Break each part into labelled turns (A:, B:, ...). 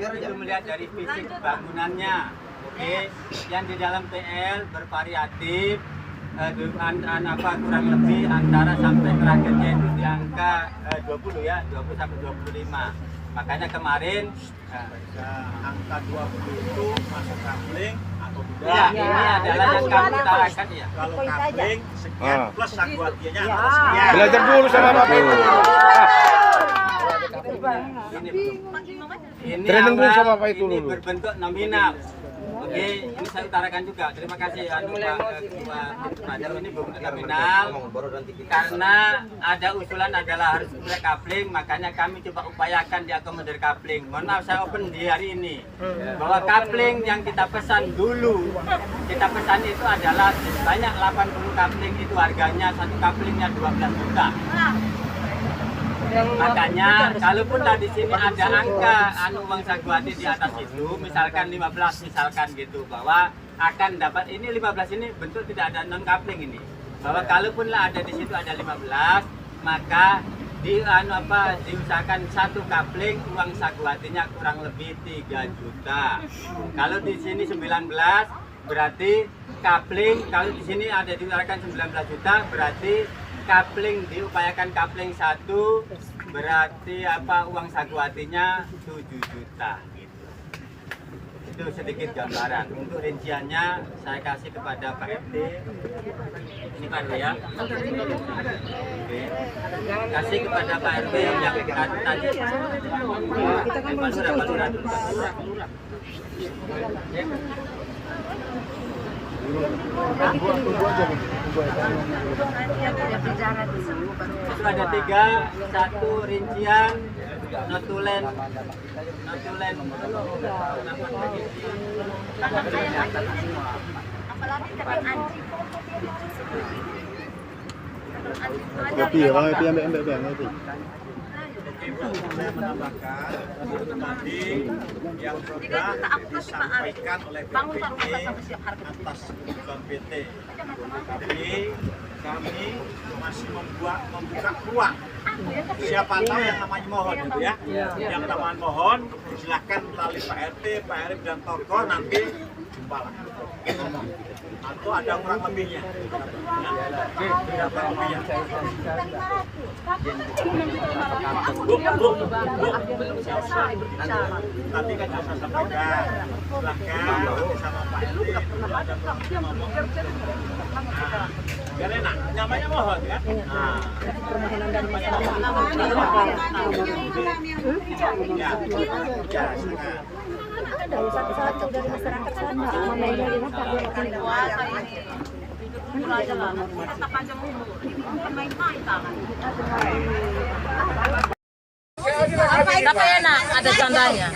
A: itu melihat dari fisik bangunannya. Oke, yang di dalam PL bervariatif, kurang lebih antara sampai terakhirnya itu di angka 20 ya, 20 sampai 25. Makanya kemarin
B: angka 20 itu masuk kapling atau tidak?
A: Ya, ini adalah yang kami utarakan ya.
B: Kalau kapling sekian plus saguatianya adalah sekian.
C: Belajar dulu sama Bapak itu.
A: Ini
C: Training dulu sama Bapak itu
A: ini
C: dulu.
A: berbentuk nominal. Oke, ini saya utarakan juga. Terima kasih Pak Ketua Tim. Ini berbentuk nominal karena ada usulan adalah harus mulai kapling, makanya kami coba upayakan diakomodir kapling. Mohon maaf saya open di hari ini bahwa kapling yang kita pesan dulu, kita pesan itu adalah sebanyak 80 kapling, itu harganya satu kaplingnya 12 juta. Makanya kalaupun di sini ada angka uang saguati di atas itu, misalkan 15 misalkan gitu, bahwa akan dapat ini 15 ini bentuk tidak ada non kapling ini. Bahwa kalaupun ada di situ ada 15, maka diusahakan satu kapling uang saguatinya kurang lebih 3 juta. Kalau di sini 19 berarti kapling, kalau di sini ada diusahakan 19 juta berarti kapling diupayakan kapling 1 berarti uang saguatinya 7 juta gitu. Itu sedikit gambaran. Untuk rinciannya saya kasih kepada Pak RT. Ini Pak RT ya. Oke. Kasih kepada Pak RT yang tadi. Kita kan belum setuju. Itu ada 3, 1 rincian notulen
C: Kopi ya Bang, itu ambil Bang itu.
B: Saya menambahkan tadi yang sudah disampaikan oleh BPT atas keputusan PT. Tapi kami masih membuka ruang. Siapa tahu yang namanya mohon gitu ya. Yang namanya mohon silakan melalui Pak RT, Pak RW dan tokoh nanti jumpa lah. Atau ada kurang lebihnya. Tidak kurang lebihnya. Bu. Tadi kan saya sampaikan, silakan sama Pak RT ada ngomong. Biar enak, namanya mohon kan?
D: Permohonan dan ada satu-satu dari masyarakat sana.
E: Tapi enak, ada candanya.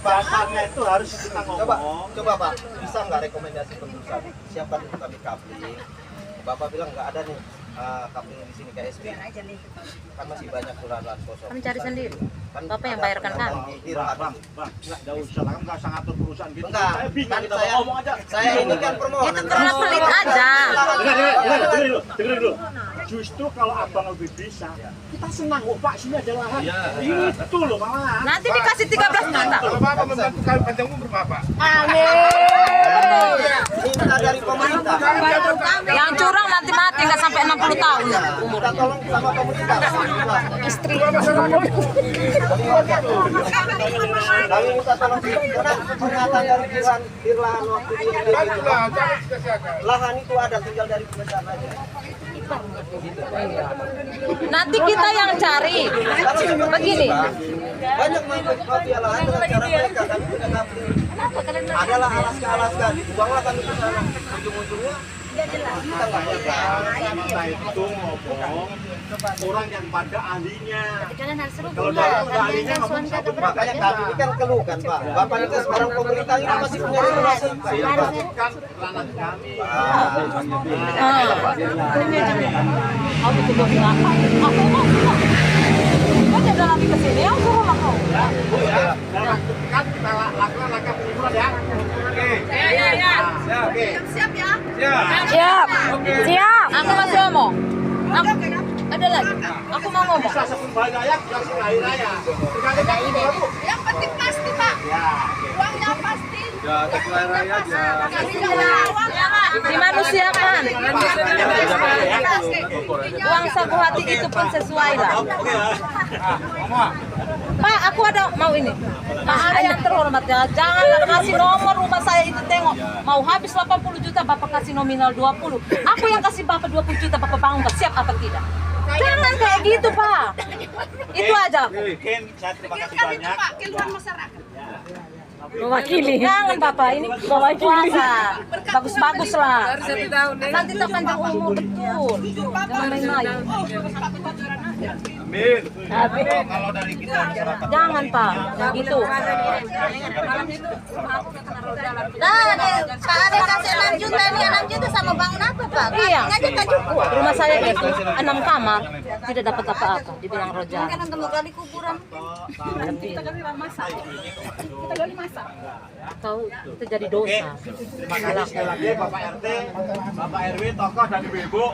B: Bapaknya itu harus kita ngomong.
F: Coba Pak, bisa nggak rekomendasi perusahaan siapa untuk kami kapling? Bapak bilang nggak ada nih kapling di sini KSP. Kan masih banyak lahan kosong.
E: Kami cari sendiri.
F: Kan
E: Bapak yang bayarkan kami.
B: Bang, nggak usah lah, nggak usah ngatur perusahaan gitu.
F: Enggak,
B: Saya bingung
F: kan
B: kita
F: saya
B: ngomong aja.
F: Saya ini kan permohonan.
E: Itu karena pelit aja.
B: Dengar dulu. Justru kalau abang lebih bisa, kita senang. Oh Pak, sini ada lahan. Itu loh malah.
E: Nanti dikasih 13 juta.
C: Kalau Bapak membantu kami panjang umur Bapak.
F: Minta dari pemerintah.
E: Yang curang nanti mati nggak sampai 60 tahun.
F: Kita tolong sama pemerintah.
E: Istri.
F: Kami minta tolong karena pernyataan dari Dirlan waktu ini lahan itu ada, tinggal dari perusahaan aja.
E: Nanti kita yang cari. Begini.
F: Banyak mafia lahan dengan cara mereka. Kami punya kapling. Adalah Alaska, dibuanglah kami ke sana. Ujung-ujungnya kita nggak bisa.
B: Kita itu ngomong orang yang pada ahlinya.
D: Kalau
B: ahlinya ngomong satu.
F: Makanya kami ini kan keluh kan Pak. Bapak itu sekarang pemerintah ini masih punya regulasi.
B: Kan ranah kami.
E: Aku juga bilang, aku mau. Kau jangan lagi ke sini, aku rumah kau.
B: Bu ya, kan kita lakukan langkah penyusuran ya. Oke.
E: Ya.
B: Oke.
D: Siap ya?
E: Siap. Aku masih ngomong. Ada lagi. Aku mau ngomong.
B: Bisa sebelum hari raya, bisa sebelum hari raya. Tergantung Bu.
D: Yang penting pas
C: Ya, tegurai raya aja.
E: Dimanusiakan. Uang saku hati itu pun sesuai lah. Pak, aku ada mau ini. Pak, ada yang terhormat ya. Janganlah kasih nomor rumah saya itu, tengok. Mau habis 80 juta, Bapak kasih nominal 20. Aku yang kasih Bapak 20 juta, Bapak bangun, siap apa tidak? Jangan kayak gitu, Pak. Itu aja.
B: Mungkin saya terima kasih banyak.
E: Mewakili. Jangan Bapak, ini puasa. Bagus-bagus lah. Nanti terpanjang umur, betul. Jangan main-main.
B: Amin. Kalau dari kita masyarakat.
E: Jangan Pak, gitu.
D: Nah, Pak Ade kasih 6 juta ini 6 juta sama bangun apa Pak?
E: Iya.
D: Aja tak cukup.
E: Rumah saya itu 6 kamar, tidak dapat apa-apa. Dibilang roja.
D: Kan ketemu kali kuburan.
E: Tahu itu jadi dosa.
B: Terima kasih sekali lagi Bapak RT, Bapak RW, tokoh dan ibu-ibu.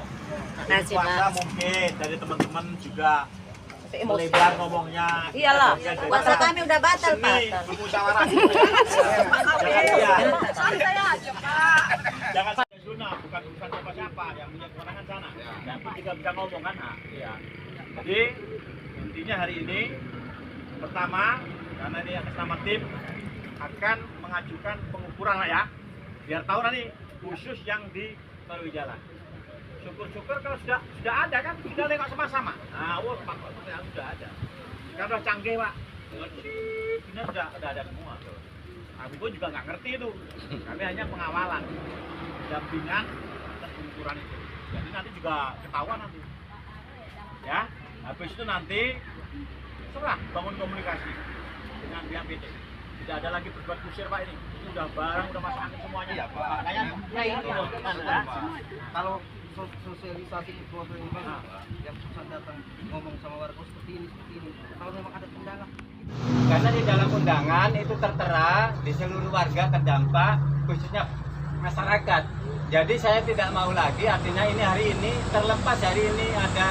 E: Nasib,
B: Puasa mungkin dari teman-teman juga melebar ngomongnya.
E: Iyalah,
D: Puasa kami udah batal Pak.
B: Bermusyawarah. Jangan sampai sunnah, bukan urusan siapa-siapa yang punya kewenangan sana. Tapi kita bisa ngomong kan. Ya. Jadi intinya hari ini pertama, karena ini atas nama tim akan mengajukan pengukuran lah ya, biar tahu nanti khusus yang di Melalui Jalan. Syukur-syukur kalau sudah ada kan, kita nengok sama-sama. Nah, sudah ada. Kan udah canggih Pak. Ini sudah ada semua. Kami pun juga nggak ngerti itu. Kami hanya pengawalan, dampingan, dan pengukuran itu. Jadi nanti juga ketahuan nanti. Ya, habis itu nanti serah bangun komunikasi dengan pihak PT. Tidak ada lagi berbuat kusir Pak ini. Ini udah barang, udah masuk angin semuanya. Ya, Pak. Makanya
F: Kalau sosialisasi ketua ini yang pusat datang ngomong sama warga seperti ini. Kalau memang ada kendala.
A: Karena di dalam undangan itu tertera di seluruh warga terdampak, khususnya masyarakat. Jadi saya tidak mau lagi, artinya ini hari ini terlepas hari ini ada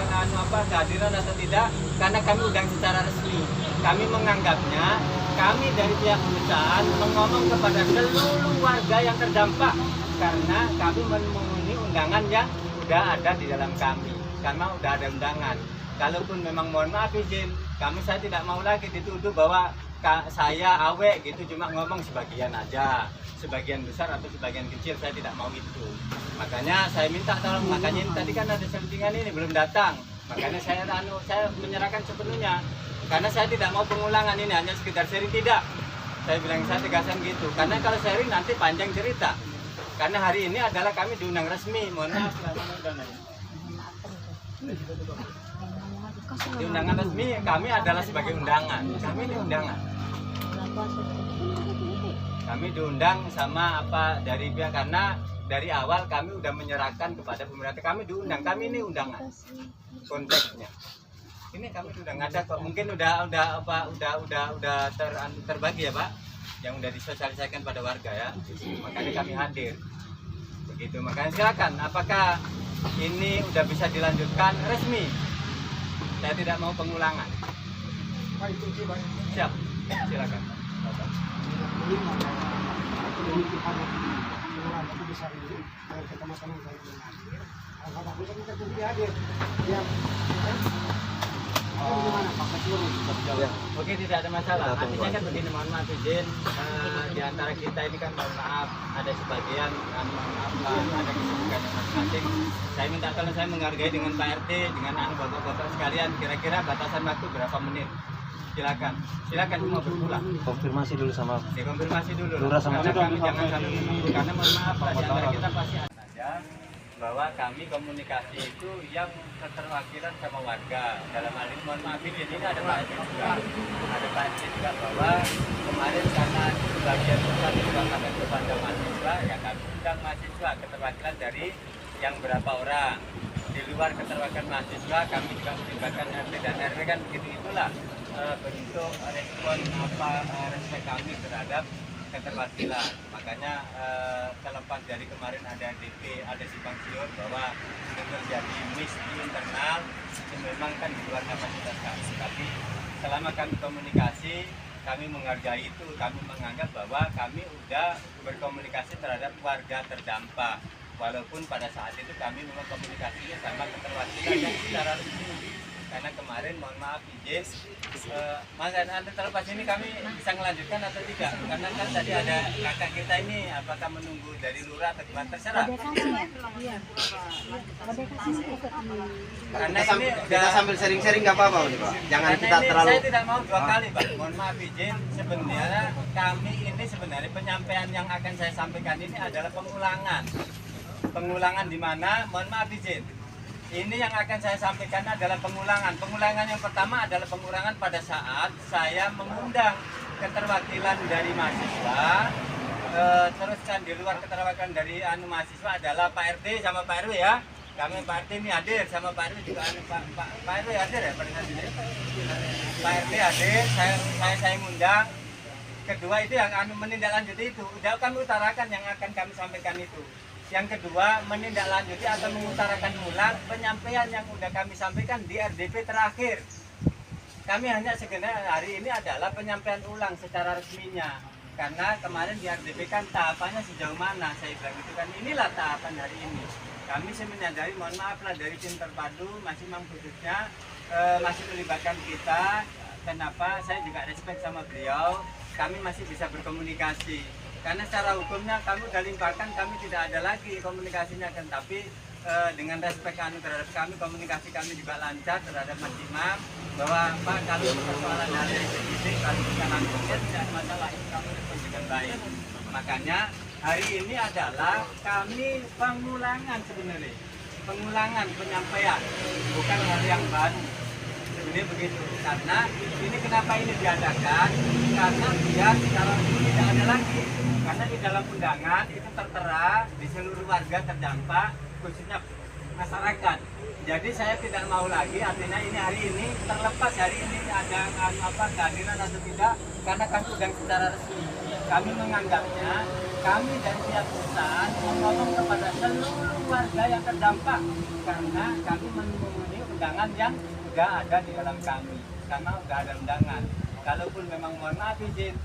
A: kehadiran atau tidak, karena kami undang secara resmi. Kami menganggapnya kami dari pihak perusahaan mengomong kepada seluruh warga yang terdampak, karena kami memenuhi undangan yang sudah ada di dalam kami, karena sudah ada undangan. Kalaupun memang mohon maaf izin, saya tidak mau lagi dituduh bahwa saya awek gitu, cuma ngomong sebagian aja, sebagian besar atau sebagian kecil, saya tidak mau itu. Makanya saya minta tolong, makanya ini tadi kan ada selentingan ini belum datang, makanya saya menyerahkan sepenuhnya, karena saya tidak mau pengulangan, ini hanya sekedar sharing, tidak. Saya bilang, saya tegasan gitu, karena kalau sharing nanti panjang cerita, karena hari ini adalah kami diundang resmi, mohon maaf. Di undangan resmi kami adalah sebagai undangan. Kami ini undangan. Kami diundang sama dari pihak, karena dari awal kami udah menyerahkan kepada pemerintah. Kami diundang. Kami ini undangan. Konteksnya. Ini kami sudah ada kok. Mungkin udah terbagi ya Pak, yang udah disosialisasikan pada warga ya. Makanya kami hadir. Begitu. Makanya silakan. Apakah ini udah bisa dilanjutkan resmi? Saya tidak mau pengulangan. Siap, silakan. Oke, tidak ada masalah. Artinya kan begini, mohon maaf izin, di antara kita ini kan mohon maaf ada sebagian ada kesibukan masing-masing. Saya minta tolong, saya menghargai dengan Pak RT, dengan bapak-bapak sekalian, kira-kira batasan waktu berapa menit? Silakan semua berpulang.
F: Konfirmasi dulu sama
A: Dikonfirmasi dulu.
F: Lurah sama
A: karena kami jangan sampai menunggu, karena mohon maaf Pak, di antara kita pasti ada saja bahwa kami komunikasi itu yang keterwakilan sama warga. Dalam hal ini mohon maaf ini ada Pak RT juga, bahwa kemarin karena sebagian besar juga pada kepada mahasiswa, ya kami undang mahasiswa, keterwakilan dari yang berapa orang. Di luar keterwakilan mahasiswa kami juga melibatkan RT dan RW, kan begitu itulah bentuk respon respek kami terhadap keterwakilan. Makanya terlepas dari kemarin ada DP, ada simpang siur bahwa itu terjadi miss di internal, itu memang kan di luar kapasitas kami. Tapi selama kami komunikasi kami menghargai itu. Kami menganggap bahwa kami udah berkomunikasi terhadap warga terdampak. Walaupun pada saat itu kami memang komunikasinya sama keterwakilan yang secara resmi. Karena kemarin mohon maaf izin, Mas Anda terlepas ini kami bisa melanjutkan atau tidak? Karena kan tadi ada kakak kita ini, apakah menunggu dari lurah atau gimana, terserah. Karena ini
F: Kita sambil sharing-sharing nggak apa-apa nih Pak. Jangan
A: karena
F: kita
A: ini
F: terlalu.
A: saya tidak mau dua kali Pak. Mohon maaf izin, sebenarnya kami ini sebenarnya penyampaian yang akan saya sampaikan ini adalah pengulangan. Pengulangan di mana? Mohon maaf izin. Ini yang akan saya sampaikan adalah pengulangan. Pengulangan yang pertama adalah pengulangan pada saat saya mengundang keterwakilan dari mahasiswa. Terus kan di luar keterwakilan dari mahasiswa adalah Pak RT sama Pak RW ya. Kami Pak RT ini hadir sama Pak RW juga Pak RW hadir ya pada saat ini. Pak RT hadir, saya ngundang. Kedua itu yang menindaklanjuti itu. Udah kami utarakan yang akan kami sampaikan itu. Yang kedua, menindaklanjuti atau mengutarakan ulang penyampaian yang sudah kami sampaikan di RDP terakhir. Kami hanya sebenarnya hari ini adalah penyampaian ulang secara resminya. Karena kemarin di RDP kan tahapannya sejauh mana, saya bilang itu kan inilah tahapan hari ini. Kami sih menyadari, mohon maaf lah dari tim terpadu, masih khususnya masih melibatkan kita. Kenapa? Saya juga respect sama beliau, kami masih bisa berkomunikasi. Karena secara hukumnya kami sudah limpahkan, kami tidak ada lagi komunikasinya kan, tapi dengan respek terhadap kami, komunikasi kami juga lancar terhadap Mas Imam bahwa Pak kalau persoalan hal yang sedikit kalau kita langsungnya tidak ada masalah, ini kami respon dengan baik. Makanya hari ini adalah kami pengulangan sebenarnya, pengulangan penyampaian, bukan hal yang baru. Sebenarnya begitu, karena ini kenapa ini diadakan, karena biar secara resmi tidak ada lagi. Karena di dalam undangan itu tertera di seluruh warga terdampak, khususnya masyarakat. Jadi saya tidak mau lagi, artinya ini hari ini terlepas hari ini ada kehadiran atau tidak, karena kami undang secara resmi. Kami menganggapnya, kami dari pihak perusahaan ngomong kepada seluruh warga yang terdampak, karena kami memenuhi undangan yang sudah ada di dalam kami, karena sudah ada undangan. Kalaupun memang mohon maaf izin,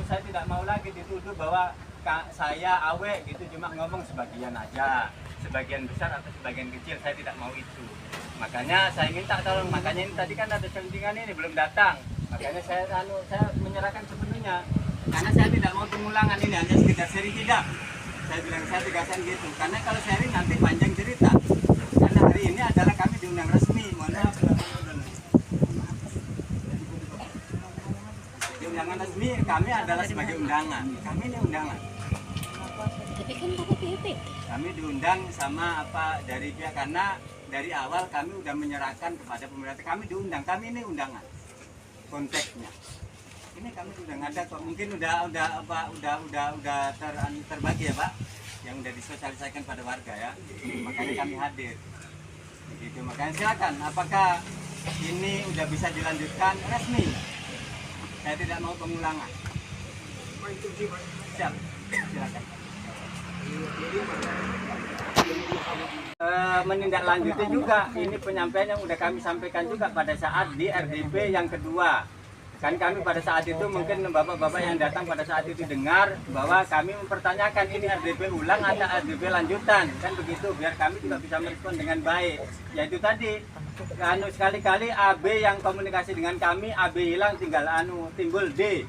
A: saya tidak mau lagi dituduh bahwa saya awek gitu, cuma ngomong sebagian aja, sebagian besar atau sebagian kecil, saya tidak mau itu. Makanya saya minta tolong, makanya ini tadi kan ada selentingan ini belum datang, makanya saya menyerahkan sepenuhnya, karena saya tidak mau pengulangan ini hanya sekedar sharing, tidak. Saya bilang saya tegaskan gitu, karena kalau sharing nanti panjang cerita. Karena hari ini adalah kami diundang resmi, mohon maaf. Undangan resmi kami adalah sebagai undangan. Kami ini undangan.
D: Tapi kan dapat PIP.
A: Kami diundang sama dari pihak, karena dari awal kami sudah menyerahkan kepada pemerintah. Kami diundang. Kami ini undangan. Konteksnya. Ini kami sudah ada kok. Mungkin udah terbagi ya Pak, yang udah disosialisasikan pada warga ya. Makanya kami hadir. Begitu. Makanya silakan. Apakah ini udah bisa dilanjutkan resmi? Saya tidak mau pengulangan. Siap, silakan. Menindaklanjuti juga, ini penyampaian yang sudah kami sampaikan juga pada saat di RDP yang kedua. Kan kami pada saat itu mungkin bapak-bapak yang datang pada saat itu dengar bahwa kami mempertanyakan ini RDP ulang atau RDP lanjutan, kan begitu, biar kami juga bisa merespon dengan baik. Yaitu tadi, sekali-kali AB yang komunikasi dengan kami, AB hilang tinggal timbul D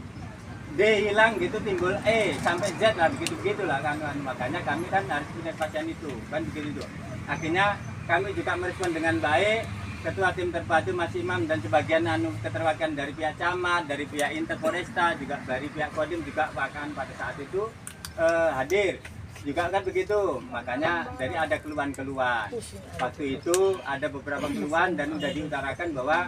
A: hilang gitu, timbul E sampai Z lah, begitulah kan. Makanya kami kan harus punya pasien itu, kan begitu. Akhirnya kami juga merespon dengan baik. Ketua tim terpadu Mas Imam dan sebagian keterwakilan dari pihak camat, dari pihak Interforesta, juga dari pihak Kodim juga bahkan pada saat itu hadir juga kan begitu. Makanya dari ada keluhan-keluhan waktu itu, ada beberapa keluhan dan sudah diutarakan bahwa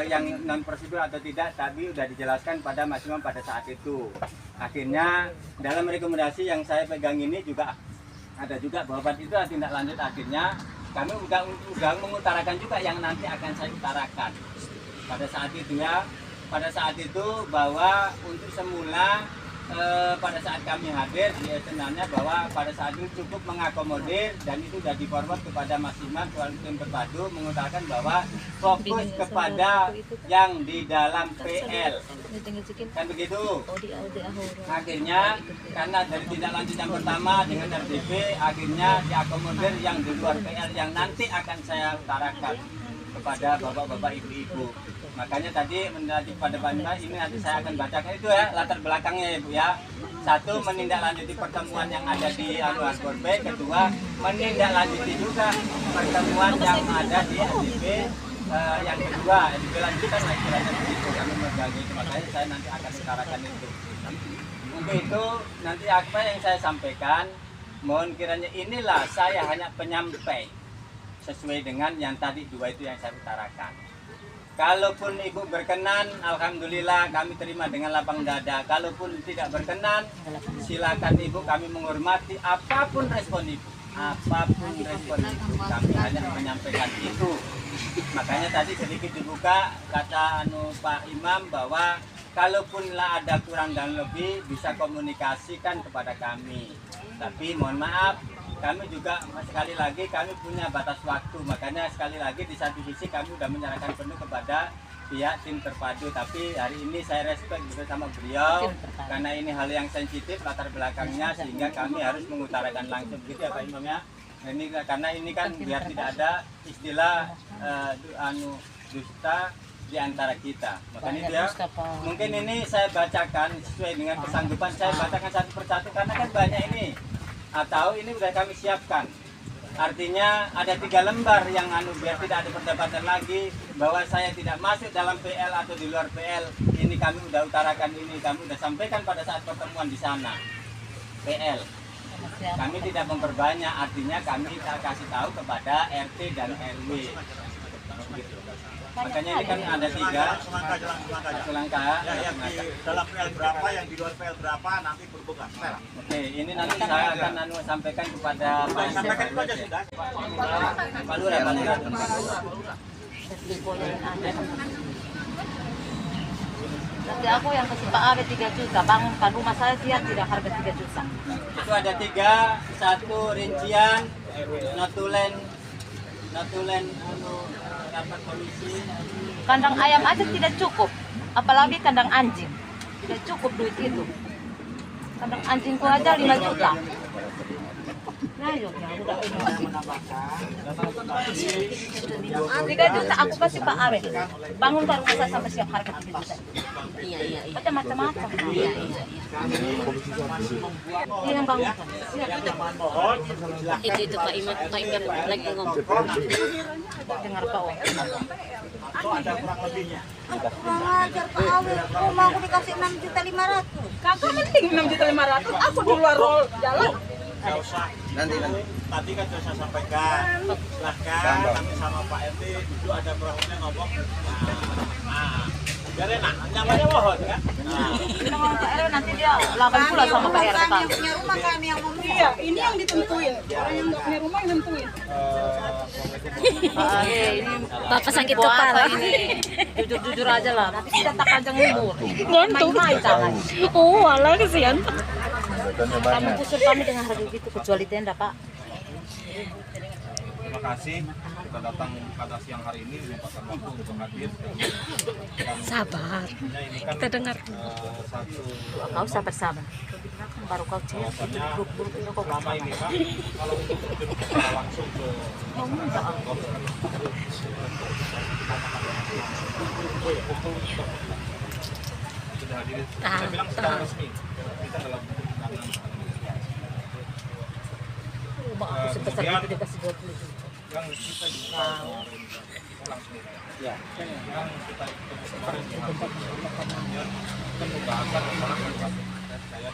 A: yang non prosedur atau tidak, tapi sudah dijelaskan pada Mas Imam pada saat itu. Akhirnya dalam rekomendasi yang saya pegang ini juga ada juga bahwa itu tindak lanjut. Akhirnya kami udah mengutarakan juga yang nanti akan saya utarakan pada saat itu ya. Pada saat itu bahwa untuk semula pada saat kami hadir sebenarnya bahwa pada saat itu cukup mengakomodir dan itu sudah di-forward kepada Mas Imam soal tim terpadu mengutarakan bahwa fokus kepada yang di dalam PL. Kan begitu? Akhirnya karena dari tindak lanjut yang pertama dengan RDP akhirnya diakomodir yang di luar PL yang nanti akan saya utarakan kepada bapak-bapak ibu-ibu. Makanya tadi mendadak pada Pak ini nanti saya akan bacakan itu ya latar belakangnya ya Bu ya. Satu, menindaklanjuti pertemuan yang ada di Anuaspor B. Kedua, menindaklanjuti juga pertemuan yang ada di SDP. Yang kedua, SDP lanjutan istilahnya begitu kami membagi itu. Makanya saya nanti akan utarakan itu. Untuk itu nanti apa yang saya sampaikan, mohon kiranya inilah saya hanya penyampai sesuai dengan yang tadi dua itu yang saya utarakan. Kalaupun ibu berkenan, alhamdulillah kami terima dengan lapang dada. Kalaupun tidak berkenan, silakan ibu, kami menghormati apapun respon ibu. Apapun respon ibu, kami hanya menyampaikan itu. Makanya tadi sedikit dibuka kata Pak Imam bahwa kalaupun ada kurang dan lebih bisa komunikasikan kepada kami. Tapi mohon maaf, kami juga sekali lagi kami punya batas waktu, makanya sekali lagi di satu sisi kami sudah menyerahkan penuh kepada pihak tim terpadu, tapi hari ini saya respect bersama beliau karena ini hal yang sensitif latar belakangnya sehingga kami harus mengutarakan langsung gitu ya Pak Imam ya. Ini karena ini kan biar tidak ada istilah dusta di antara kita. Makanya dia mungkin ini saya bacakan sesuai dengan kesanggupan, saya bacakan satu persatu karena kan banyak ini. Atau ini sudah kami siapkan. Artinya ada 3 lembar yang biar tidak ada perdebatan lagi bahwa saya tidak masuk dalam PL atau di luar PL. Ini kami sudah utarakan, ini kami sudah sampaikan pada saat pertemuan di sana. PL. Kami tidak memperbanyak, artinya kami kasih tahu kepada RT dan RW. Gitu. Makanya ini kan ada 3 satu langkah.
B: Yang di dalam PL berapa, yang di luar PL berapa, nanti berbuka.
A: Oke, ini nanti saya akan sampaikan kepada Pak
B: Sampaikan itu aja sudah.
A: Pak Lurah.
E: Nanti aku yang kasih Pak Abe 3 juta, bangunkan rumah saya siap tidak harga 3 juta.
A: Itu ada 3, satu rincian, notulen dapat komisi.
E: Kandang ayam aja tidak cukup, apalagi kandang anjing. Tidak cukup duit itu. Kandang anjingku aja 5 juta. Nah, yuk, ya udah ini. 3 juta aku kasih Pak Abe. Bangunkan rumah saya sampai siap harga 3 juta. Iya. Macam-macam. Iya. Ini yang bangunkan.
G: Itu Pak Imam lagi ngomong.
E: Dengar Pak Om.
B: Ada kurang lebihnya.
D: Kurang ajar Pak Awe. Rumah aku dikasih 6.500.000.
E: Kakak penting 6.500.000. Aku di luar jalan.
B: Nggak usah. Nanti. Tadi kan sudah saya sampaikan. Silahkan nanti sama Pak RT duduk ada perahunya ngomong. Biar enak. Namanya mohon kan.
E: Nanti dia lawan pula sama Pak RT.
D: Kami yang punya rumah, kami yang memilih.
H: Iya, ini yang ditentuin. Orang yang nggak punya rumah yang nentuin.
G: Bapak sakit kepala.
E: Jujur aja lah. Tapi kita tak panjang umur.
G: Ngantuk.
E: Main-main jangan.
G: Oh, walah kesian.
E: Kamu kusur kami dengan harga gitu kecuali tenda Pak.
C: Terima kasih kita datang pada siang hari ini menyempatkan waktu untuk hadir.
G: Sabar. Kita dengar.
C: Satu
E: Kau sabar. Baru kau cek grup itu kau
C: selama ini Pak, kalau untuk kita langsung ke sudah hadir. Saya bilang secara resmi kita dalam
E: rumah aku sebesar itu dikasih 20 juta.
C: yang kita juga langsung yang kita kemarin di kan pembahasan orang saya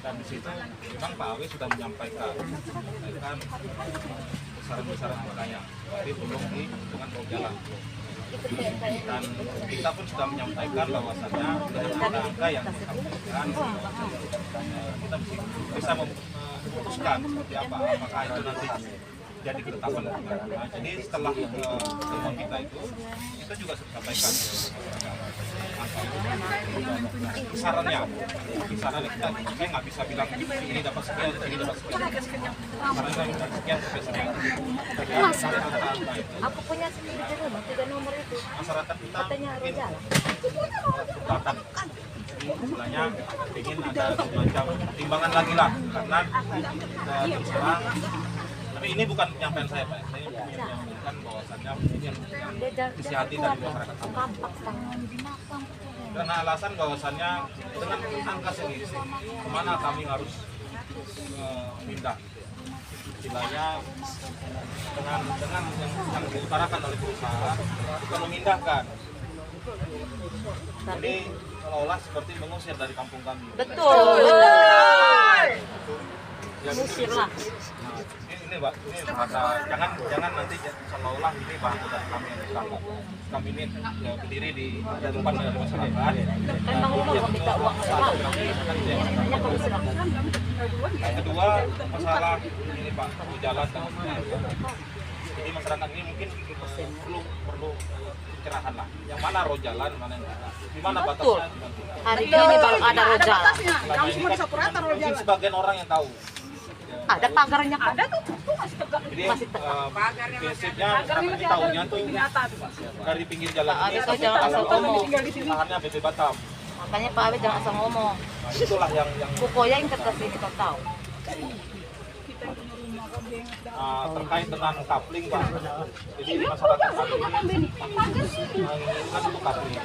C: dan di situ memang Pak Awe sudah menyampaikan besaran makanya tapi belum dengan mau jalan dan kita pun sudah menyampaikan bahwasannya dari angka yang disampaikan kita bisa memutuskan seperti apa apakah itu nanti jadi ketetapan. Jadi setelah pertemuan kita itu kita juga sampaikan angka kisarannya saya nggak bisa bilang ini dapat sekian, ini dapat sekian. Kisarannya sekian sampai sekian.
E: Aku punya sendiri di rumah 3 nomor itu.
C: Masyarakat kita
E: Katanya harus jalan.
C: bahkan istilahnya ingin ada semacam timbangan lagi lah karena terus terang, tapi ini bukan penyampaian saya Pak, saya menyampaikan bahwasannya ini yang isi hati dari masyarakat kami. Karena alasan bahwasannya dengan angka sendiri kemana kami harus pindah istilahnya dengan yang diutarakan oleh perusahaan bukan memindahkan. Jadi seolah-olah seperti mengusir dari kampung kami.
E: Betul.
C: Ya,
E: Musirlah.
C: Ini Pak, ini kata jangan nanti seolah-olah ini bahan dari kami yang ditangkap. Kami ini ya, berdiri di depan dari masyarakat.
E: Kan Bang Rumah mau minta uang mahal. Hanya kalau silakan.
C: Yang kedua masalah ini Pak, jalan dan jadi masyarakat ini mungkin perlu pencerahan lah. Yang mana roh jalan, mana yang tidak. Di mana batasnya?
E: Hari ini baru ada roh jalan.
H: Kamu semua di satu rata roh
C: Mungkin
H: jalan.
C: sebagian orang yang tahu.
E: Ada pagarnya kok.
H: Ada tuh masih tegak.
C: Jadi prinsipnya kami tahunya tuh dari pinggir jalan ini
E: Ada jangan asal ngomong.
C: lahannya BP Batam.
E: Makanya Pak Abe jangan asal ngomong.
C: Nah, itulah yang
E: Pokoknya yang terkasih kita tahu.
C: terkait dengan coupling Pak. Jadi masyarakat kami ini menginginkan untuk coupling.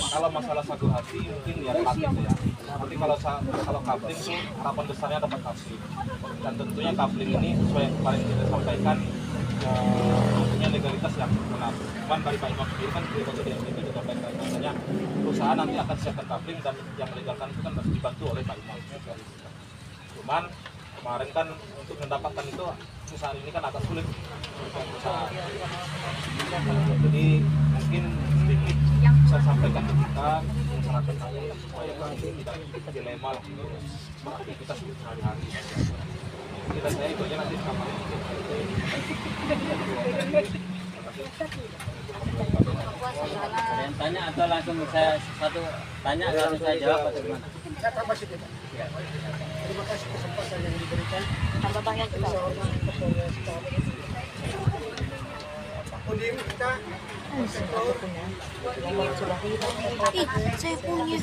C: Kalau masalah satu hati mungkin ya coupling ya. Tapi kalau coupling itu harapan besarnya dapat coupling. Dan tentunya coupling ini sesuai yang kemarin kita sampaikan punya legalitas yang benar. Cuman dari Pak Imam sendiri kan itu disampaikan bahwasanya perusahaan nanti akan siapkan coupling dan yang legalkan itu kan harus dibantu oleh Pak Imam. Cuman kemarin kan untuk mendapatkan itu perusahaan ini kan agak sulit perusahaan. Jadi mungkin sedikit saya sampaikan ke kita masyarakat kami supaya tidak dilema lah aktivitas sehari-hari. Kita saya itu aja nanti kamar ini.
A: Ada yang tanya atau langsung saya satu tanya lalu saya jawab atau gimana?
F: Terima kasih kesempatan yang diberikan.
E: Tambah banyak kita.
F: Pak Kodim kita
G: Ih, saya punya.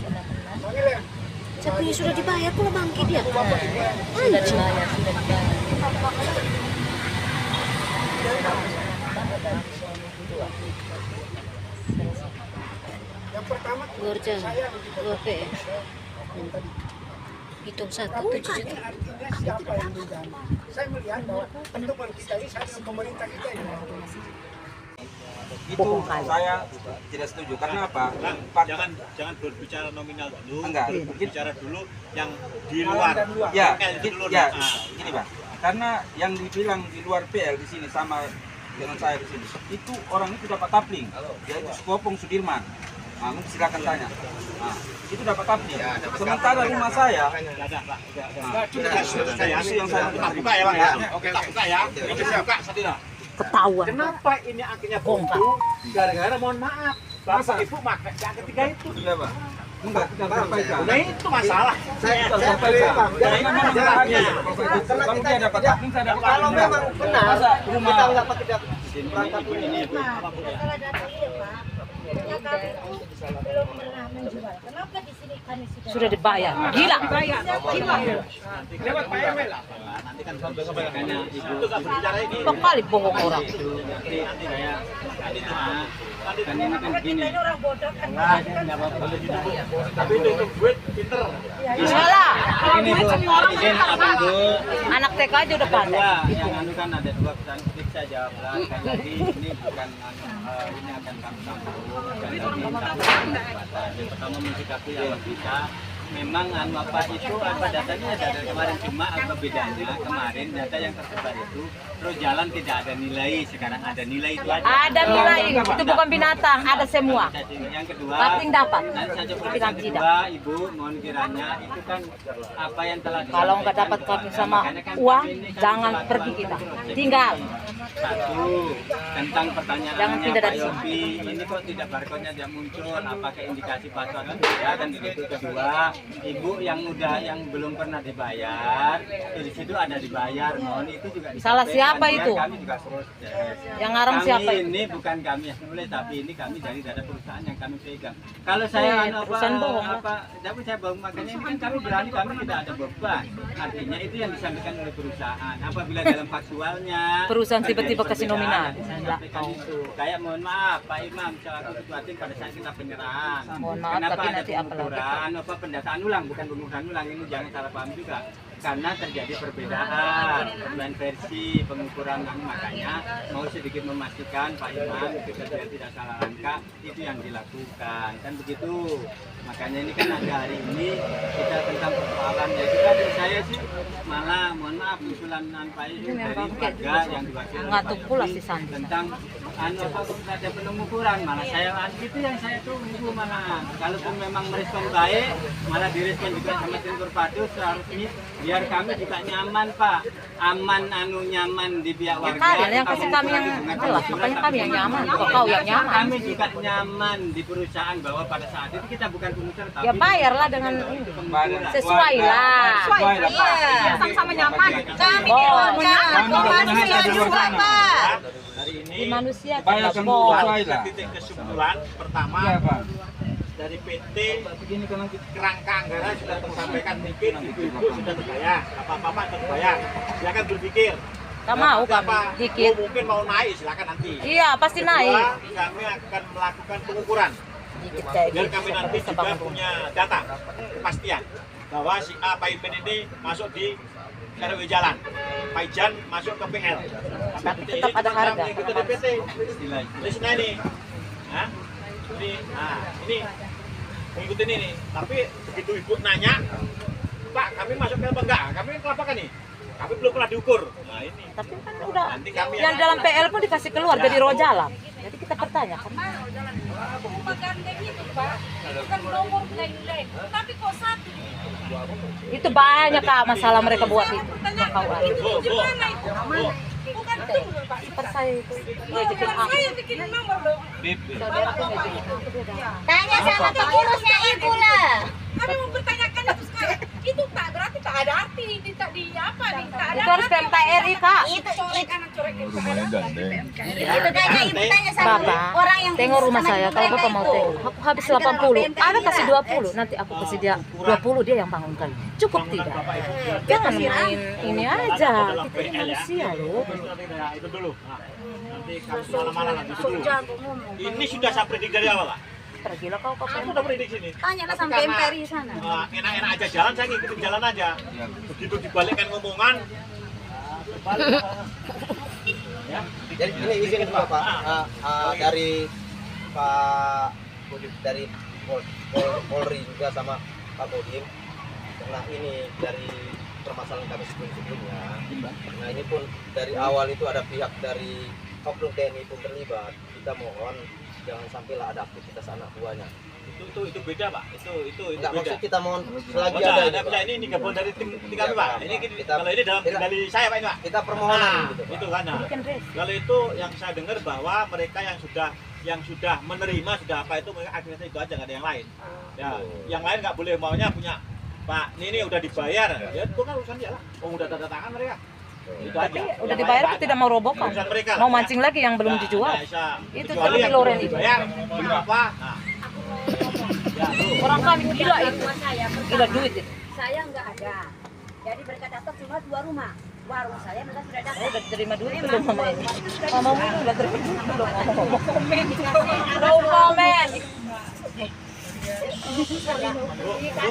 G: Saya punya sudah dibayar pula bangki dia.
E: Sudah dibayar, sudah dibayar.
F: yang pertama
G: Gorja, 2 P. Hitung 1, 7 juta.
F: artinya siapa yang bergama. Saya melihat bahwa teman kita ini sama pemerintah kita ini.
I: Itu saya tidak setuju karena apa?
B: Jangan berbicara nominal dulu.
I: Enggak.
B: Berbicara dulu yang di luar.
I: Ya,
B: PL itu dulu.
I: ya,
B: Nah,
I: gini Pak. Karena yang dibilang di luar PL di sini sama dengan saya di sini, itu orang itu dapat tapling, yaitu Skopong Sudirman. Nah, mungkin silakan tanya. Nah, itu dapat tapling. Sementara rumah saya, itu yang saya
B: buka ya Bang ya. Oke, buka ya. Oke, buka Sadira.
E: Ketahuan.
B: Kenapa ini akhirnya buntu? Gara-gara mohon maaf. Bapak Ibu makan yang ketiga itu.
I: iya Pak. Enggak, kita sampaikan.
B: Nah itu masalah.
F: Saya sampaikan.
I: Kalau dia dapat tapling, saya dapat
F: Kalau
I: tapling.
F: memang benar, kita dapat tidak berangkat ini.
E: Sudah dibayar. Gila.
B: Lewat Pak Emel lah. Nanti kan sampai itu kan berbicara ini.
E: Berapa kali bohong orang?
A: Nanti kayak kan ini kan begini. Enggak apa-apa.
B: Tapi itu duit pinter.
E: Iyalah.
A: Ini Bu, izin apa Bu?
E: Anak TK aja udah pandai.
A: Dua, yang anu kan ada 2 pertanyaan bisa jawab lah. Kan lagi ini bukan ini akan kami sambung. Yang pertama mensikapi awal kita. Memang anu apa itu apa datanya ada kemarin cuma apa bedanya kemarin data yang tersebar itu terus jalan tidak ada nilai sekarang ada nilai itu aja.
E: Ada nilai, itu bukan binatang, ada semua.
A: Yang kedua,
E: Tapling dapat.
A: nanti saja
E: Tapi
A: yang
E: tidak.
A: kedua, Ibu mohon kiranya itu kan apa yang telah
E: Kalau nggak dapat kami sama uang, jangan pergi kita. Tinggal.
A: Satu, tentang pertanyaannya
E: Jangan pindah
A: Pak
E: dari sini.
A: Yopi, ini kok tidak barcode-nya tidak muncul, apakah indikasi pasokan tidak kan itu. Kedua, ibu yang belum pernah dibayar, di situ ada dibayar, non itu juga
E: Salah
A: disampaikan,
E: siapa
A: biar
E: itu?
A: Kami juga proses.
E: Yang ngarang
A: Kami
E: siapa itu?
A: ini bukan kami yang nulis, tapi ini kami dari data perusahaan yang kami pegang. Kalau saya
E: perusahaan bohong,
A: tapi saya bohong, makanya ini kan kami berani, kami tidak ada beban. Artinya itu yang disampaikan oleh perusahaan. Apabila dalam faktualnya
E: Perusahaan tiba-tiba kasih nominal.
A: disampaikan itu. Kayak mohon maaf Pak Imam, selaku ketua tim pada saat kita penyerahan.
E: Mohon maaf,
A: Kenapa
E: tapi
A: ada
E: nanti apa lagi?
A: pengukuran, pendataan ulang, bukan pengukuran ulang, ini jangan salah paham juga. Karena terjadi perbedaan versi pengukuran, makanya mau sedikit memastikan Pak Imam biar tidak salah angka, itu yang dilakukan, kan begitu. Makanya ini kan ada hari ini kita tentang persoalan, ya itu kan saya sih malah mohon maaf usulan Pak itu dari warga yang diwakili oleh
E: Ngantuk
A: Pak
E: pula
A: Yopi
E: si Sandi.
A: tentang ada pengukuran, malah saya itu yang saya tunggu malah. Kalaupun memang merespon baik, malah direspon juga sama tim Korpadu secara resmi, biar kami juga nyaman Pak, nyaman di pihak warga.
E: Kalian yang kasih kami yang jelas, makanya kami yang nyaman, kok kau yang nyaman.
A: Kami juga nyaman di perusahaan bahwa pada saat itu kita bukan pengusaha, tapi
E: Ya bayarlah dengan ini.
A: pengukuran.
E: Sesuai lah.
I: Sesuai lah, Pak.
H: Iya, sama-sama nyaman.
D: Kami
E: Oh,
D: diwakilkan manusia juga, Pak.
B: Hari ini
E: Di manusia
I: Bayar
E: tidak
I: semua
E: bohong.
I: sesuai lah.
B: titik kesimpulan pertama
I: Iya, Pak.
B: dari PT kerangka anggaran sudah tersampaikan, mungkin ibu-ibu sudah terbayar, bapak-bapak terbayar, silakan berpikir.
E: Tak mau kami,
B: Apa?
E: dikit.
B: Oh, mungkin mau naik, silakan nanti.
E: Iya, pasti
B: Kedua,
E: naik.
B: kami akan melakukan pengukuran
E: Dikit kayak
B: biar
E: gitu.
B: kami nanti
E: Bisa
B: juga
E: bangun.
B: punya data kepastian bahwa si A Paipen ini masuk di RW Jalan, Paijan masuk ke PL.
E: Tapi tetap ada harga.
B: Kita DPT. Di sini ini. Nah, ini mengikuti ini. Tapi begitu ibu nanya, Pak, kami masuk ke apa enggak? Kami kelapa kan nih? Kami belum pernah diukur. Nah ini.
E: Tapi kan udah
B: Nanti kami
E: yang dalam PL pun dikasih keluar dari roh jalan. Jadi kita pertanyakan.
H: Tapi kok satu?
E: Itu banyak Kak masalah mereka buat itu. Kau ada.
H: Itu gimana itu? Bukan itu, Pak.
E: Seperti saya itu.
H: Bukan saya bikin nomor loh.
E: Saudaraku nggak
D: Tanya sama pengurusnya ibu lah.
H: Kami mau bertanyakan itu sekarang. Itu tak berarti tak ada arti. Tak di apa nih? Tak ada
E: Itu harus PMKRI Kak.
H: corek kanan corek kiri.
D: Itu tanya ibu tanya sama
E: Bapak,
D: orang yang
E: tengok rumah
D: sama
E: saya, kalau
D: mereka
E: Bapak mau
D: itu.
E: tengok, aku habis 80, Anda kasih 20, nanti aku kasih dia 20, dia yang bangunkan. Cukup tidak? Jangan main ini aja, kita ini manusia loh.
B: Itu dulu. Nah, nanti kami malam-malam nanti itu dulu. Ini sudah saya predik dari awal, Pak.
E: Tergila kau kok.
B: Aku udah predik sini.
D: Tanyalah sama
B: Karena,
D: PMPRI sana.
B: enak-enak aja jalan, saya ngikutin jalan aja. Begitu dibalikkan ngomongan,
F: Jadi ini izin dulu Pak, dari Pak dari Polri juga sama Pak Kodim. Nah ini dari permasalahan kami sebelumnya. Nah ini pun dari awal itu ada pihak dari oknum TNI pun terlibat. Kita mohon jangan sampailah ada aktivitas anak buahnya.
B: itu beda, Pak. Itu
F: Enggak
B: beda.
F: maksud kita mohon selagi
B: Udah,
F: ada
B: ada bisa ini gabung dari tim kami, Pak. Ini kalau ini dalam kendali saya, Pak, ini, Pak.
F: kita permohonan gitu. Pak.
B: Itu kan. Nah. Kalau itu yang saya dengar bahwa mereka yang sudah menerima sudah apa itu mereka akhirnya itu aja, nggak ada yang lain. Ya, yang lain nggak boleh maunya punya Pak. Ini udah dibayar. Ya itu kan urusan dia lah. Oh, udah tanda tangan mereka. Itu aja.
E: Udah dibayar itu tidak mau robohkan.
B: Urusan mereka.
E: Mau mancing lagi yang belum dijual. Itu tapi Loren itu.
B: Bayar, beli apa? Nah. Ya, tuh.
E: Orang kami gila itu. Gila duit itu.
G: Saya nggak ada. Jadi mereka dapat cuma 2 rumah. Warung saya mereka sudah dapat.
E: Udah terima duit belum mama ini? Mama ini udah terima duit belum? Mau komen. No comment.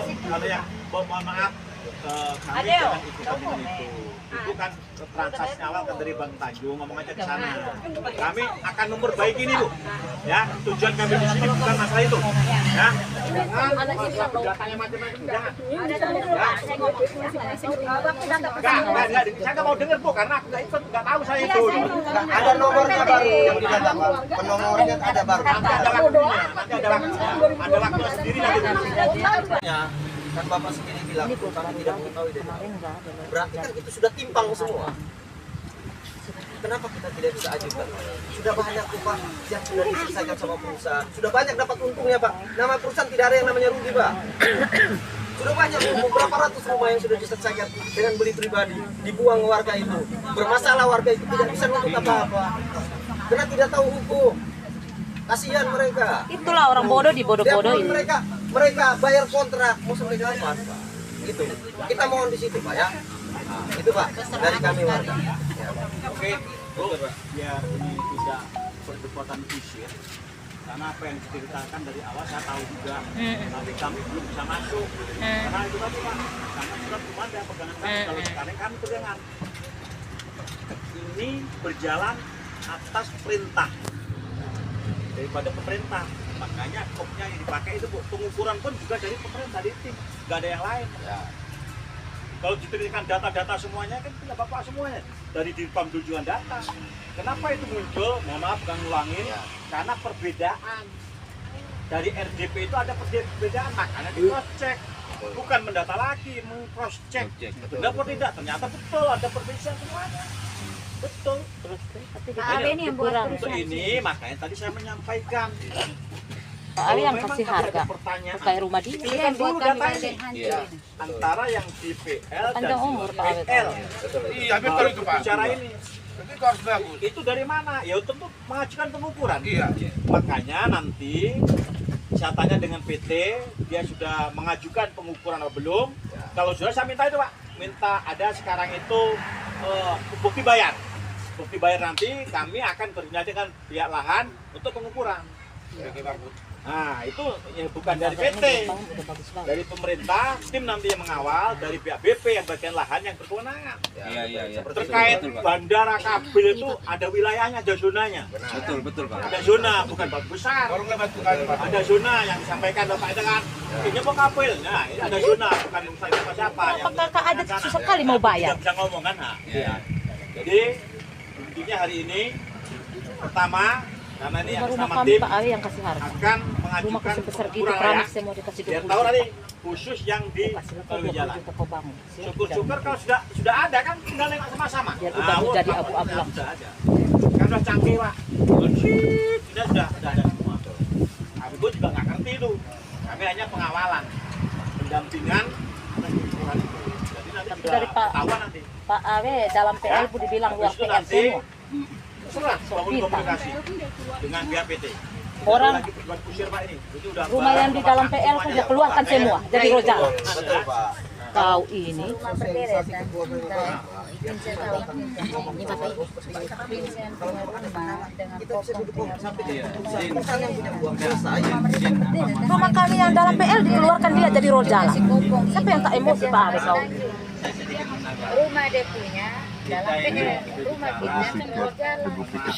B: Kalau yang mohon maaf kami jangan ikutan dengan itu. Itu kan transaksi awal kan dari Bang Tanjung, ngomong aja ke sana. Kami akan memperbaiki ini, Bu. Ya, tujuan kami di sini bukan masalah itu. Ya. Jangan masalah datanya macam-macam, jangan. Enggak, saya nggak mau dengar, Bu, karena aku nggak tahu saya itu.
F: Ada nomornya baru yang didatangkan. Penomornya ada baru.
B: Nanti ada waktunya, ada waktu sendiri nanti.
F: Kan Bapak sendiri bilang kami tidak mengetahui dari berarti kan itu sudah timpang semua. kenapa kita tidak bisa ajukan? Sudah banyak tuh Pak yang sudah diselesaikan sama perusahaan. Sudah banyak dapat untungnya Pak. Nama perusahaan tidak ada yang namanya rugi Pak. Sudah banyak beberapa ratus rumah yang sudah diselesaikan dengan beli pribadi, dibuang warga itu. Bermasalah warga itu tidak bisa nuntut apa-apa. Karena tidak tahu hukum. Kasihan mereka.
E: Itulah orang bodoh dibodoh-bodohin.
F: Mereka bayar kontrak mau sampai kapan Pak? Gitu. Kita mohon di situ Pak ya. Nah, itu Pak dari kami warga. Ya.
B: Oke, biar ini tidak perdebatan kusir. Karena apa yang diceritakan dari awal saya tahu juga, tapi kami belum bisa masuk. Karena itu tadi Pak, karena surat belum ada pegangan kami. Kalau sekarang kami pegangan. Ini berjalan atas perintah daripada pemerintah. Makanya kopnya yang dipakai itu Bu, pengukuran pun juga dari pemerintah, dari tim, nggak ada yang lain. Ya. Kalau diberikan data-data semuanya kan punya Bapak semuanya dari Dirpam Tujuan Data. Kenapa itu muncul? Mohon maaf kan ngulangin, karena perbedaan dari RDP itu ada perbedaan, makanya di cross check, bukan mendata lagi, meng-cross check. Benar atau tidak? Ternyata betul ada perbedaan semuanya. Betul. Terus
E: ini yang buat
B: untuk ini makanya tadi saya menyampaikan.
E: Pak Ali yang kasih harga kayak rumah dia.
B: Kan dulu datanya antara yang di PL dan PL.
C: Iya betul itu Pak.
B: Bicara ini.
C: Itu harus bagus.
B: Itu dari mana? Ya tentu mengajukan pengukuran.
C: Iya.
B: Makanya nanti saya tanya dengan PT, dia sudah mengajukan pengukuran atau belum? Kalau sudah saya minta itu Pak, minta ada sekarang itu bukti bayar. Bukti bayar nanti kami akan koordinasi dengan pihak lahan untuk pengukuran. Nah itu ya bukan dari PT, dari pemerintah, tim nanti yang mengawal, dari pihak BP yang bagian lahan yang berkewenangan.
I: Iya.
B: Terkait bandara kabel itu ada wilayahnya, ada zonanya.
I: Betul Pak.
B: Ada zona, bukan batu besar. Ada zona yang disampaikan Bapak itu kan. Ini mau kabel, nah ini ada zona, bukan siapa-siapa.
E: Apakah ada susah sekali mau bayar?
B: Tidak bisa ngomong kan? Nah, jadi intinya hari ini pertama, karena ini yang
E: Rumah
B: sama
E: kami
B: tim
E: Pak Ali yang kasih harga.
B: akan
E: Rumah
B: mengajukan
E: sebesar gitu,
B: pengukuran
E: keramik
B: ya.
E: saya mau dikasih
B: Biar
E: 20
B: tahu
E: juta.
B: nanti khusus yang di
E: Kasih
B: Tol Jalan.
E: kau bangun.
B: Syukur-syukur kalau sudah ada kan tinggal nengok sama-sama.
E: Biar udah jadi abu-abu langsung.
B: Sudah ada. Kan sudah canggih Pak. Sudah ada semua. Kami pun juga nggak ngerti itu. Kami hanya pengawalan, pendampingan, pengukuran itu. Jadi nanti
E: Tapi
B: sudah
E: dari Pak
B: ketahuan nanti.
E: Pak Awe dalam PL pun dibilang luar
B: Habis itu
E: PL
B: nanti
E: semua.
B: serah bangun komunikasi dengan pihak PT.
E: Orang
B: lagi berbuat kusir Pak ini. Itu udah
E: rumah yang di dalam PL pun dia keluarkan semua jadi rojal.
F: Betul Pak.
E: Tahu ini.
F: Kita bisa duduk sampai perusahaan yang punya uang selesai.
E: Rumah kami yang dalam PL dikeluarkan dia jadi rojal. Siapa yang tak emosi Pak Awe kau?
H: Rumah dia punya dalam PL, rumah kita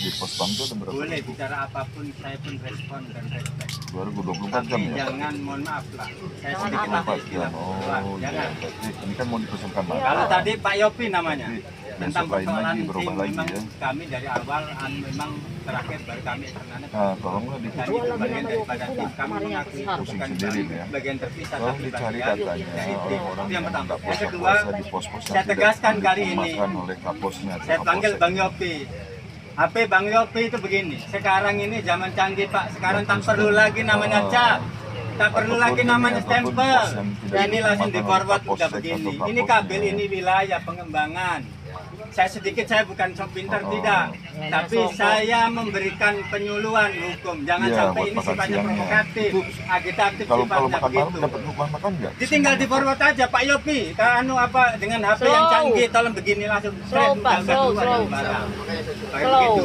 A: Boleh bicara apapun, saya pun respon dan respect.
J: 2024 jam
A: Tapi
J: ya?
A: jangan, mohon maaf lah, saya
E: Jangan
A: sedikit
E: apa.
A: nanti bilang,
J: Oh,
A: jangan.
J: iya. Berarti ini kan mau dipesankan lagi.
A: Kalau tadi Pak Yopi namanya,
J: Jadi,
A: tentang
J: besok lain
A: persoalan
J: lagi,
A: tim,
J: berubah lagi
A: memang
J: ya.
A: kami dari awal memang terakhir baru kami ternanek.
J: Nah, tolonglah
A: Kami
J: dicari.
A: itu bagian daripada tim, kami mengakui
J: Pusing
A: bukan
J: sendiri ya.
A: bagian terpisah,
J: Tolong
A: tapi
J: dicari
A: bagian
J: katanya
A: dari tim.
J: orang-orang
A: Itu yang pertama.
J: nggak
A: Yang kedua,
J: puasa-puasa di pos-pos yang
A: saya
J: tidak
A: tegaskan kali ini,
J: dimakan oleh kaposnya.
A: saya panggil Bang Yopi. HP Bang Yopi itu begini, sekarang ini zaman canggih Pak, sekarang tak perlu lagi namanya cap, tak perlu lagi namanya stempel. Ini langsung di forward udah begini. Ini kabel, ini wilayah pengembangan. Saya bukan sok pintar tidak, tapi saya memberikan penyuluhan hukum. Jangan
J: Iya,
A: sampai
J: buat
A: ini
J: makan
A: sifatnya
J: siangnya.
A: provokatif, agitatif
J: Kalau
A: sifatnya
J: makan malam
A: begitu.
J: dapat makan nggak?
A: Ditinggal di forward aja Pak Yopi. Apa dengan HP yang
E: Slow.
A: canggih tolong begini langsung
E: Slow, Pak, slow.
A: Kayak begitu.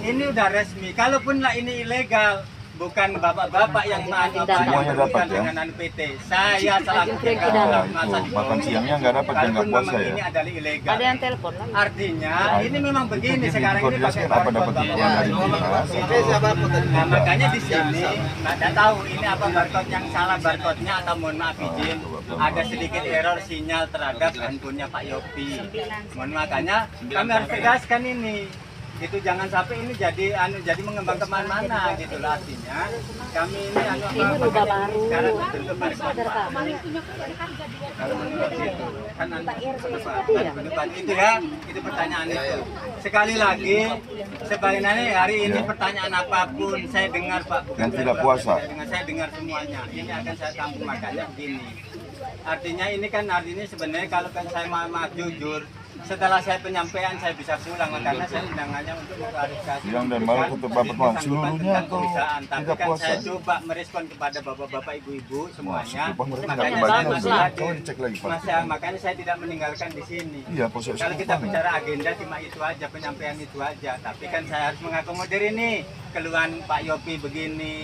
A: Ini udah resmi. Kalaupun lah ini ilegal, bukan bapak-bapak yang
J: Semuanya dapat ya?
A: dengan PT. Saya selaku
J: Nah, itu makan siangnya nggak dapat dan nggak puasa ya?
A: ini adalah ilegal.
E: Ada yang telepon lagi.
A: Artinya
J: Nah,
A: ini memang begini
J: itu
A: sekarang ini pakai
J: dikoordinasikan apa dapat
A: barcode,
J: dukungan dari
A: Bapak.
J: dinas?
A: Nah, makanya di sini nggak tahu ini apa barcode yang salah barcode-nya atau mohon maaf izin ada sedikit error sinyal terhadap handphonenya Pak Yopi. Makanya kami harus tegaskan ini. Itu jangan sampai ini jadi mengembang kemana-mana gitu loh. Artinya kami ini
E: Ini rubah baru.
A: sekarang bentuk
E: Sadar kamu.
A: itu ya, itu pertanyaan itu. Sekali lagi, sebaliknya hari ini pertanyaan apapun saya dengar Pak, bukan
J: Yang
A: saya
J: tidak
A: Pak,
J: puasa.
A: saya dengar semuanya. Ini akan saya tampung, makanya begini. Artinya ini kan artinya sebenarnya kalau kan saya mau jujur, setelah saya penyampaian saya bisa pulang, karena saya undangannya untuk mengklarifikasi.
J: Siang dan malam untuk Bapak Tuhan, seluruhnya atau
A: Tapi
J: tidak
A: kan
J: puasa?
A: saya coba merespon kepada bapak-bapak, ibu-ibu semuanya.
J: Wah, mereka nggak
A: Makanya
J: kebagian,
A: saya masih
J: Bro.
A: hadir.
J: Coba dicek lagi, Pak.
A: Makanya saya tidak meninggalkan di sini.
J: Iya, posisi
A: Kalau kita
J: serupa,
A: bicara agenda cuma itu aja, penyampaian itu aja. Tapi kan saya harus mengakomodir ini. Keluhan Pak Yopi begini,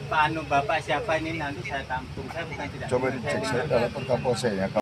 A: Pak Anu Bapak siapa ini nanti saya tampung. Saya bukan tidak.
J: Coba dicek saya dalam Kapolsek ya.